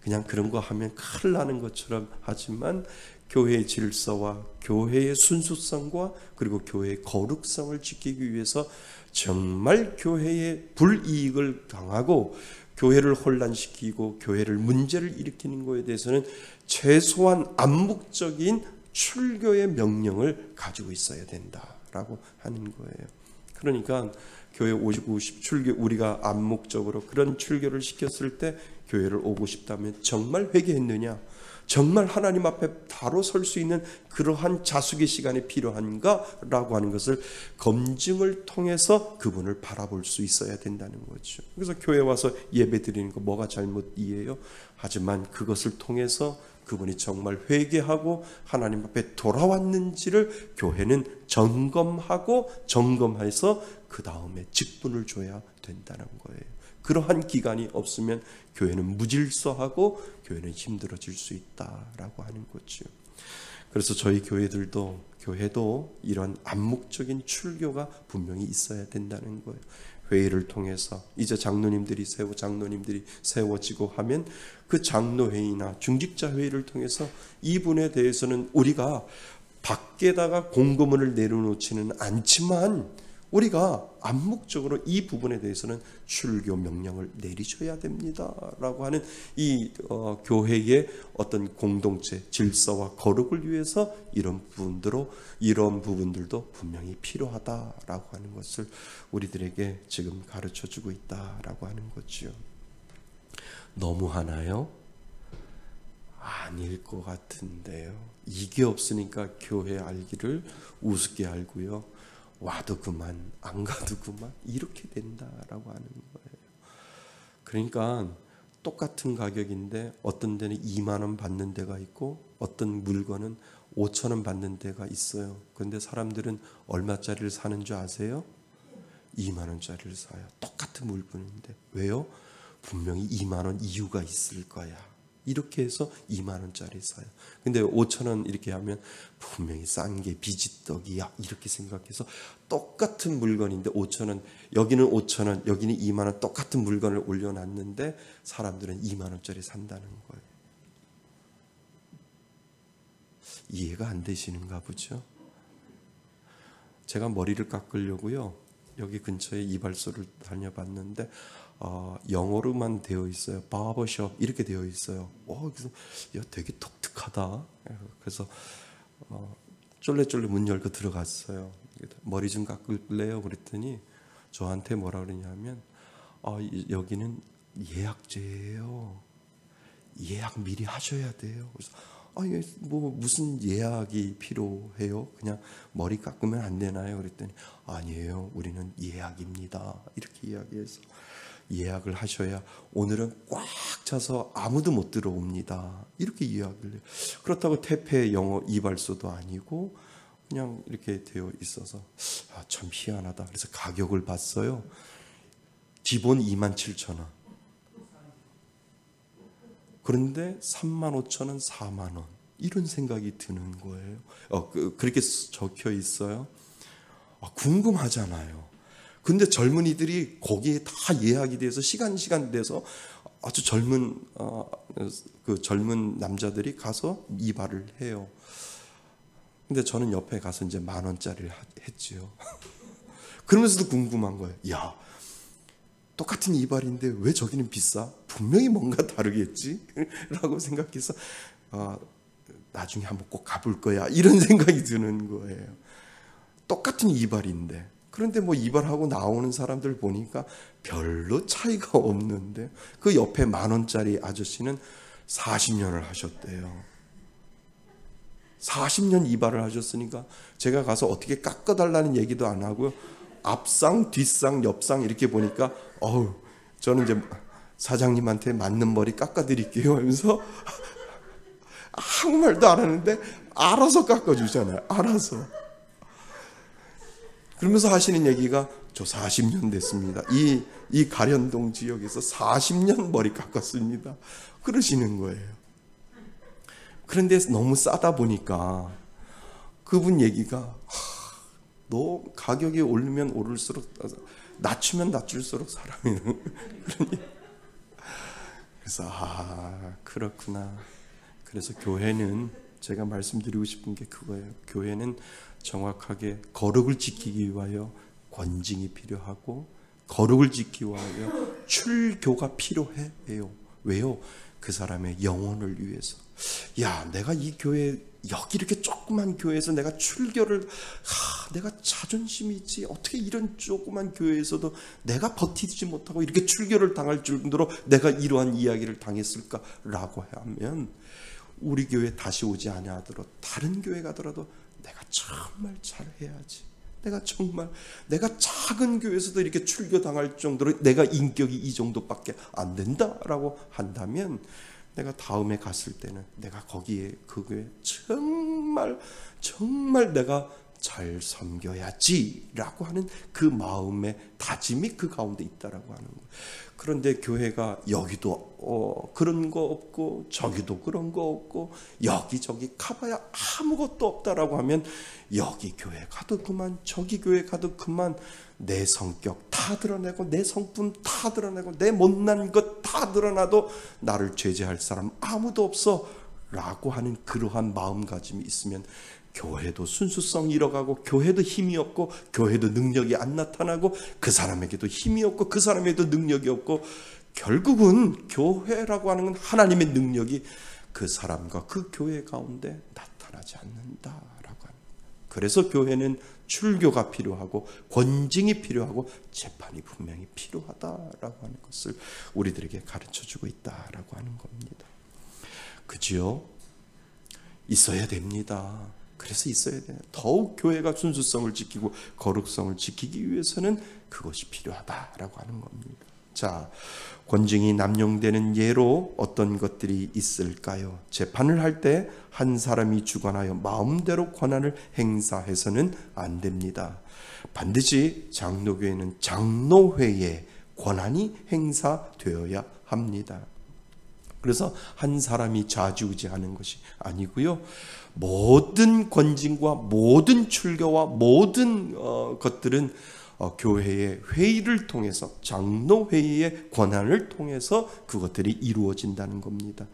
그냥 그런 거 하면 큰일 나는 것처럼 하지만 교회의 질서와 교회의 순수성과 그리고 교회의 거룩성을 지키기 위해서 정말 교회의 불이익을 당하고 교회를 혼란시키고 교회를 문제를 일으키는 것에 대해서는 최소한 암묵적인 출교의 명령을 가지고 있어야 된다라고 하는 거예요. 그러니까 교회 오고 출교, 우리가 암묵적으로 그런 출교를 시켰을 때 교회를 오고 싶다면 정말 회개했느냐, 정말 하나님 앞에 바로 설 수 있는 그러한 자숙의 시간이 필요한가라고 하는 것을 검증을 통해서 그분을 바라볼 수 있어야 된다는 거죠. 그래서 교회 와서 예배 드리는 거 뭐가 잘못이에요? 하지만 그것을 통해서 그분이 정말 회개하고 하나님 앞에 돌아왔는지를 교회는 점검하고 점검해서 그 다음에 직분을 줘야 된다는 거예요. 그러한 기간이 없으면 교회는 무질서하고 교회는 힘들어질 수 있다라고 하는 거죠. 그래서 저희 교회도 이런 암묵적인 출교가 분명히 있어야 된다는 거예요. 회의를 통해서 이제 장로님들이 세워지고 하면 그 장로회의나 중직자 회의를 통해서 이분에 대해서는 우리가 밖에다가 공고문을 내려놓지는 않지만 우리가 암묵적으로 이 부분에 대해서는 출교 명령을 내리셔야 됩니다라고 하는 이 교회의 어떤 공동체 질서와 거룩을 위해서 이런 부분들도 분명히 필요하다라고 하는 것을 우리들에게 지금 가르쳐주고 있다라고 하는 거죠. 너무하나요? 아닐 것 같은데요. 이게 없으니까 교회 알기를 우습게 알고요. 와도 그만, 안 가도 그만, 이렇게 된다라고 하는 거예요. 그러니까 똑같은 가격인데 어떤 데는 2만 원 받는 데가 있고 어떤 물건은 5천 원 받는 데가 있어요. 그런데 사람들은 얼마짜리를 사는 줄 아세요? 2만 원짜리를 사요. 똑같은 물건인데. 왜요? 분명히 2만 원 이유가 있을 거야. 이렇게 해서 2만 원짜리 사요. 근데 5천 원 이렇게 하면 분명히 싼 게 비지떡이야 이렇게 생각해서 똑같은 물건인데 5천 원, 여기는 5천 원, 여기는 2만 원 똑같은 물건을 올려놨는데 사람들은 2만 원짜리 산다는 거예요. 이해가 안 되시는가 보죠? 제가 머리를 깎으려고요. 여기 근처에 이발소를 다녀봤는데 영어로만 되어 있어요. 바버숍 이렇게 되어 있어요. 그래서 야, 되게 독특하다. 그래서 쫄래쫄래 문 열고 들어갔어요. 머리 좀 깎을래요? 그랬더니 저한테 뭐라 그러냐면 여기는 예약제예요. 예약 미리 하셔야 돼요. 그래서 뭐 무슨 예약이 필요해요? 그냥 머리 깎으면 안 되나요? 그랬더니 아니에요. 우리는 예약입니다. 이렇게 이야기해서 예약을 하셔야 오늘은 꽉 차서 아무도 못 들어옵니다. 이렇게 이야기를 해요. 그렇다고 태페 영어 이발소도 아니고 그냥 이렇게 되어 있어서 참 희한하다. 그래서 가격을 봤어요. 기본 27,000원. 그런데 35,000원, 4만 원 이런 생각이 드는 거예요. 그렇게 적혀 있어요. 궁금하잖아요. 근데 젊은이들이 거기에 다 예약이 돼서 시간 돼서 아주 젊은 남자들이 가서 이발을 해요. 근데 저는 옆에 가서 이제 10,000원짜리를 했지요. 그러면서도 궁금한 거예요. 야, 똑같은 이발인데 왜 저기는 비싸? 분명히 뭔가 다르겠지? 라고 생각해서 나중에 한번 꼭 가볼 거야. 이런 생각이 드는 거예요. 똑같은 이발인데. 그런데 뭐 이발하고 나오는 사람들 보니까 별로 차이가 없는데 그 옆에 10,000원짜리 아저씨는 40년을 하셨대요. 40년 이발을 하셨으니까 제가 가서 어떻게 깎아달라는 얘기도 안 하고요. 앞상, 뒷상, 옆상 이렇게 보니까 저는 이제 사장님한테 맞는 머리 깎아드릴게요 하면서 아무 말도 안 하는데 알아서 깎아주잖아요. 알아서. 그러면서 하시는 얘기가 저 40년 됐습니다. 이 가련동 지역에서 40년 머리 깎았습니다. 그러시는 거예요. 그런데 너무 싸다 보니까 그분 얘기가 너 가격이 오르면 오를수록 낮추면 낮출수록 사람이 그래서 그렇구나. 그래서 교회는 제가 말씀드리고 싶은 게 그거예요. 교회는 정확하게 거룩을 지키기 위하여 권징이 필요하고 거룩을 지키기 위하여 출교가 필요해요. 왜요? 그 사람의 영혼을 위해서. 야, 내가 이 교회 여기 이렇게 조그만 교회에서 내가 출교를 내가 자존심이 있지 어떻게 이런 조그만 교회에서도 내가 버티지 못하고 이렇게 출교를 당할 정도로 내가 이러한 이야기를 당했을까라고 하면 우리 교회 다시 오지 아니하더라도 다른 교회 가더라도 내가 정말 잘해야지. 내가 작은 교회에서도 이렇게 출교당할 정도로 내가 인격이 이 정도밖에 안 된다라고 한다면 내가 다음에 갔을 때는 내가 거기에 그 교회 정말 내가 잘 섬겨야지라고 하는 그 마음의 다짐이 그 가운데 있다라고 하는 거예요. 그런데 교회가 여기도 그런 거 없고 저기도 그런 거 없고 여기저기 가봐야 아무것도 없다라고 하면 여기 교회 가도 그만 저기 교회 가도 그만 내 성격 다 드러내고 내 성품 다 드러내고 내 못난 것 다 드러나도 나를 제재할 사람 아무도 없어 라고 하는 그러한 마음가짐이 있으면 교회도 순수성 잃어가고 교회도 힘이 없고 교회도 능력이 안 나타나고 그 사람에게도 힘이 없고 그 사람에게도 능력이 없고 결국은 교회라고 하는 건 하나님의 능력이 그 사람과 그 교회 가운데 나타나지 않는다라고 합니다. 그래서 교회는 출교가 필요하고 권징이 필요하고 재판이 분명히 필요하다라고 하는 것을 우리들에게 가르쳐주고 있다라고 하는 겁니다. 그지요? 있어야 됩니다. 그래서 있어야 돼요. 더욱 교회가 순수성을 지키고 거룩성을 지키기 위해서는 그것이 필요하다라고 하는 겁니다. 자, 권징이 남용되는 예로 어떤 것들이 있을까요? 재판을 할 때 한 사람이 주관하여 마음대로 권한을 행사해서는 안 됩니다. 반드시 장로교회는 장로회의 권한이 행사되어야 합니다. 그래서 한 사람이 좌지우지하는 것이 아니고요. 모든 권징과 모든 출교와 모든 것들은 교회의 회의를 통해서 장로회의의 권한을 통해서 그것들이 이루어진다는 겁니다.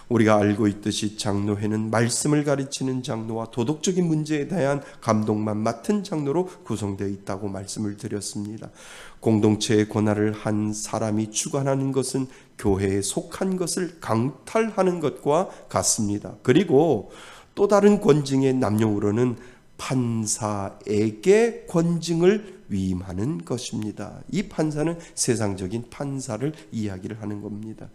우리가 알고 있듯이 장로회는 말씀을 가르치는 장로와 도덕적인 문제에 대한 감독만 맡은 장로로 구성되어 있다고 말씀을 드렸습니다. 공동체의 권한을 한 사람이 주관하는 것은 교회에 속한 것을 강탈하는 것과 같습니다. 그리고 또 다른 권징의 남용으로는 판사에게 권징을 위임하는 것입니다. 이 판사는 세상적인 판사를 이야기를 하는 겁니다.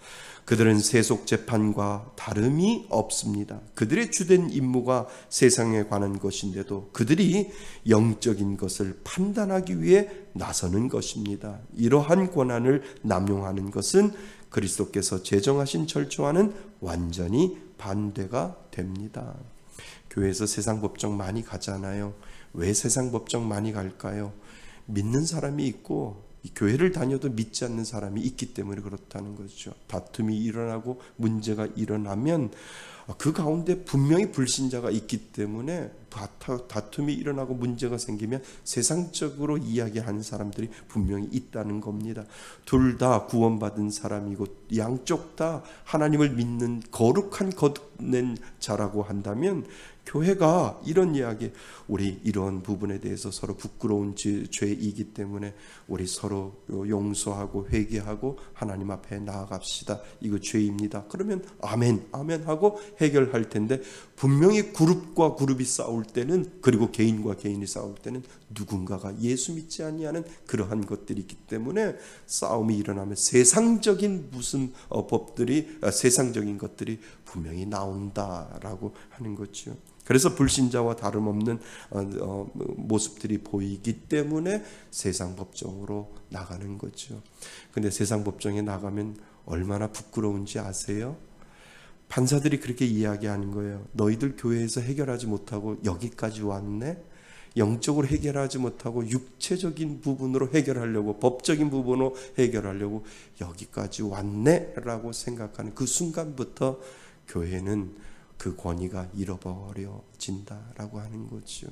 그들은 세속 재판과 다름이 없습니다. 그들의 주된 임무가 세상에 관한 것인데도 그들이 영적인 것을 판단하기 위해 나서는 것입니다. 이러한 권한을 남용하는 것은 그리스도께서 제정하신 절차와는 완전히 반대가 됩니다. 교회에서 세상 법정 많이 가잖아요. 왜 세상 법정 많이 갈까요? 믿는 사람이 있고 교회를 다녀도 믿지 않는 사람이 있기 때문에 그렇다는 거죠. 다툼이 일어나고 문제가 일어나면 그 가운데 분명히 불신자가 있기 때문에 다툼이 일어나고 문제가 생기면 세상적으로 이야기하는 사람들이 분명히 있다는 겁니다. 둘 다 구원받은 사람이고 양쪽 다 하나님을 믿는 거룩한 거듭낸 자라고 한다면 교회가 이런 이야기, 우리 이런 부분에 대해서 서로 부끄러운 죄이기 때문에 우리 서로 용서하고 회개하고 하나님 앞에 나아갑시다. 이거 죄입니다. 그러면 아멘, 아멘 하고 해결할 텐데 분명히 그룹과 그룹이 싸울 때는, 그리고 개인과 개인이 싸울 때는 누군가가 예수 믿지 아니하는 그러한 것들이 있기 때문에 싸움이 일어나면 세상적인 무슨 법들이, 세상적인 것들이 분명히 나온다라고 하는 거죠. 그래서 불신자와 다름없는 모습들이 보이기 때문에 세상 법정으로 나가는 거죠. 근데 세상 법정에 나가면 얼마나 부끄러운지 아세요? 판사들이 그렇게 이야기하는 거예요. 너희들 교회에서 해결하지 못하고 여기까지 왔네? 영적으로 해결하지 못하고 육체적인 부분으로 해결하려고, 법적인 부분으로 해결하려고 여기까지 왔네? 라고 생각하는 그 순간부터 교회는 그 권위가 잃어버려진다라고 하는 거죠.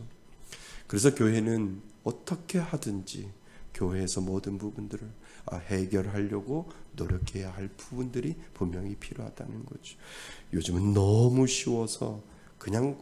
그래서 교회는 어떻게 하든지 교회에서 모든 부분들을 해결하려고 노력해야 할 부분들이 분명히 필요하다는 거죠. 요즘은 너무 쉬워서 그냥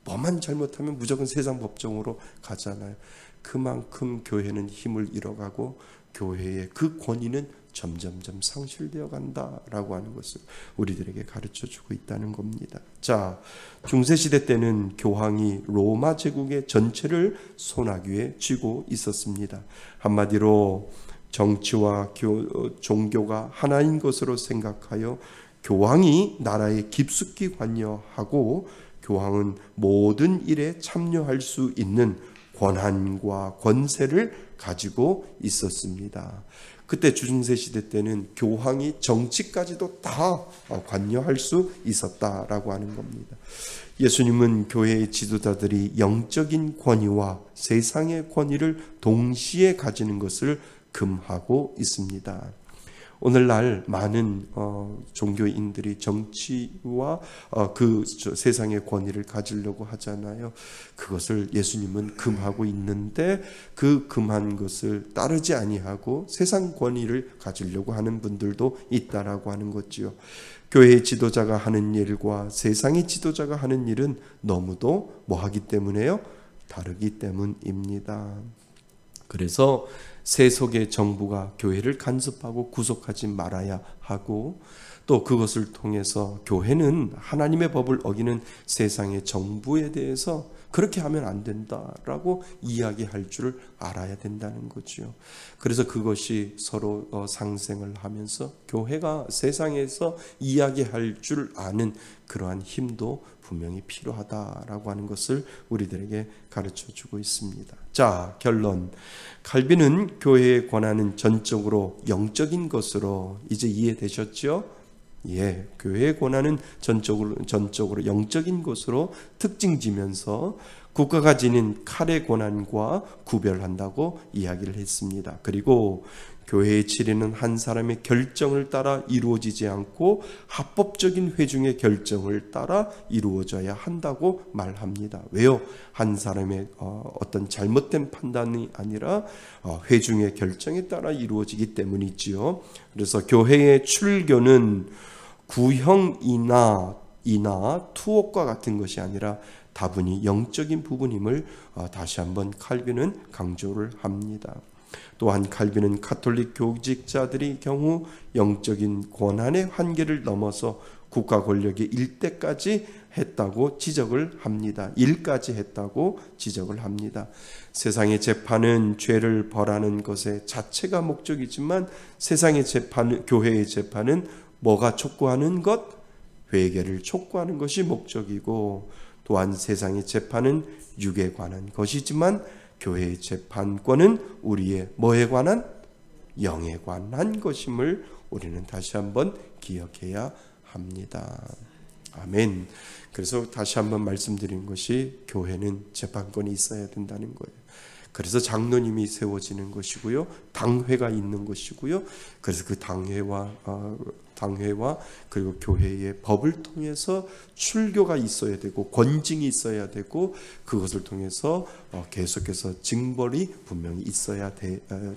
뭐만 잘못하면 무조건 세상 법정으로 가잖아요. 그만큼 교회는 힘을 잃어가고 교회의 그 권위는 점점점 상실되어 간다라고 하는 것을 우리들에게 가르쳐주고 있다는 겁니다. 자, 중세시대 때는 교황이 로마 제국의 전체를 손아귀에 쥐고 있었습니다. 한마디로 정치와 종교가 하나인 것으로 생각하여 교황이 나라에 깊숙이 관여하고 교황은 모든 일에 참여할 수 있는 권한과 권세를 가지고 있었습니다. 그때 중세 시대 때는 교황이 정치까지도 다 관여할 수 있었다라고 하는 겁니다. 예수님은 교회의 지도자들이 영적인 권위와 세상의 권위를 동시에 가지는 것을 금하고 있습니다. 오늘날 많은 종교인들이 정치와 그 세상의 권위를 가지려고 하잖아요. 그것을 예수님은 금하고 있는데 그 금한 것을 따르지 아니하고 세상 권위를 가지려고 하는 분들도 있다라고 하는 거지요. 교회의 지도자가 하는 일과 세상의 지도자가 하는 일은 너무도 뭐하기 때문에요? 다르기 때문입니다. 그래서 세속의 정부가 교회를 간섭하고 구속하지 말아야 하고 또 그것을 통해서 교회는 하나님의 법을 어기는 세상의 정부에 대해서 그렇게 하면 안 된다라고 이야기할 줄 알아야 된다는 거죠. 그래서 그것이 서로 상생을 하면서 교회가 세상에서 이야기할 줄 아는 그러한 힘도 분명히 필요하다라고 하는 것을 우리들에게 가르쳐주고 있습니다. 자, 결론. 칼빈은 교회의 권한은 전적으로 영적인 것으로 이제 이해되셨죠? 예, 교회의 권한은 전적으로 영적인 것으로 특징지면서 국가가 지닌 칼의 권한과 구별한다고 이야기를 했습니다. 그리고 교회의 치리는 한 사람의 결정을 따라 이루어지지 않고 합법적인 회중의 결정을 따라 이루어져야 한다고 말합니다. 왜요? 한 사람의 어떤 잘못된 판단이 아니라 회중의 결정에 따라 이루어지기 때문이지요. 그래서 교회의 출교는 구형이나 투옥과 같은 것이 아니라 다분히 영적인 부분임을 다시 한번 칼빈은 강조를 합니다. 또한 칼빈은 가톨릭 교직자들의 경우 영적인 권한의 한계를 넘어서 국가 권력의 일대까지 했다고 지적을 합니다. 일까지 했다고 지적을 합니다. 세상의 재판은 죄를 벌하는 것의 자체가 목적이지만 세상의 재판, 교회의 재판은 뭐가 촉구하는 것? 회개를 촉구하는 것이 목적이고 또한 세상의 재판은 육에 관한 것이지만 교회의 재판권은 우리의 뭐에 관한? 영에 관한 것임을 우리는 다시 한번 기억해야 합니다. 아멘. 그래서 다시 한번 말씀드린 것이 교회는 재판권이 있어야 된다는 거예요. 그래서 장로님이 세워지는 것이고요. 당회가 있는 것이고요. 그래서 그 당회와 그리고 교회의 법을 통해서 출교가 있어야 되고 권징이 있어야 되고 그것을 통해서 계속해서 징벌이 분명히 있어야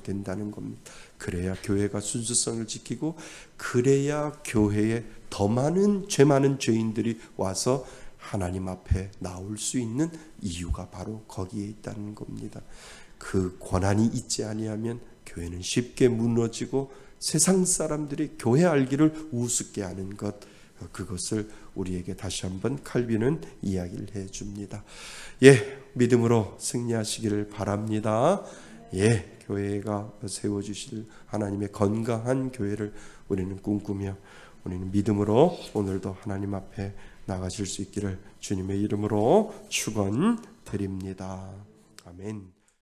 된다는 겁니다. 그래야 교회가 순수성을 지키고 그래야 교회에 더 많은 죄 많은 죄인들이 와서 하나님 앞에 나올 수 있는 이유가 바로 거기에 있다는 겁니다. 그 권한이 있지 아니하면 교회는 쉽게 무너지고 세상 사람들이 교회 알기를 우습게 하는 것, 그것을 우리에게 다시 한번 칼빈은 이야기를 해줍니다. 예, 믿음으로 승리하시기를 바랍니다. 예, 교회가 세워주실 하나님의 건강한 교회를 우리는 꿈꾸며 우리는 믿음으로 오늘도 하나님 앞에 나가실 수 있기를 주님의 이름으로 축원드립니다. 아멘.